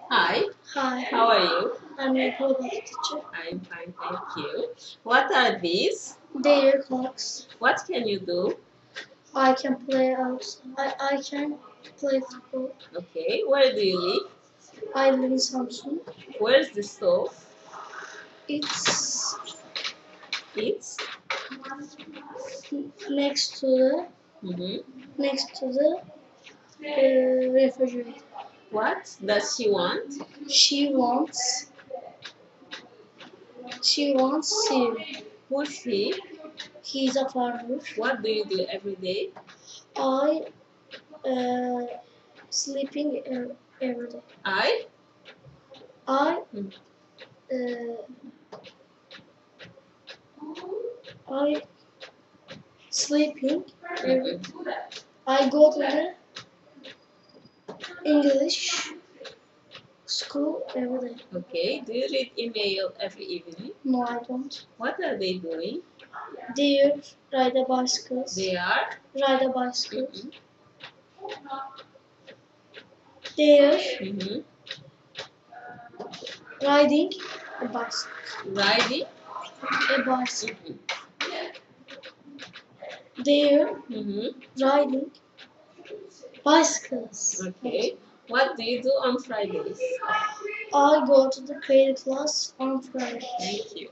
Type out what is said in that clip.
Hi, Hi, how are you? I'm your global teacher. I'm fine, thank you. What are these? Their clocks. What can you do? I can play outside. I can play football. Okay, where do you live? I live in Samsung. Where's the stove? It's It's next to the mm-hmm. next to the refrigerator. What does she want? She wants cereal. Who's he? He's a farmer. What do you do every day? I sleeping every day. I? I Mm. I sleeping. Mm-hmm. I go to the English school every day. Okay, do you read email every evening? No, I don't. What are they doing? They ride a bicycles. They are? Ride a bicycles. Mm-hmm. They're Mm-hmm. riding a bicycle. Riding? A bicycle. Mm-hmm. They're Mm-hmm. riding bicycles. Okay. What do you do on Fridays? I go to the creative class on Friday. Thank you.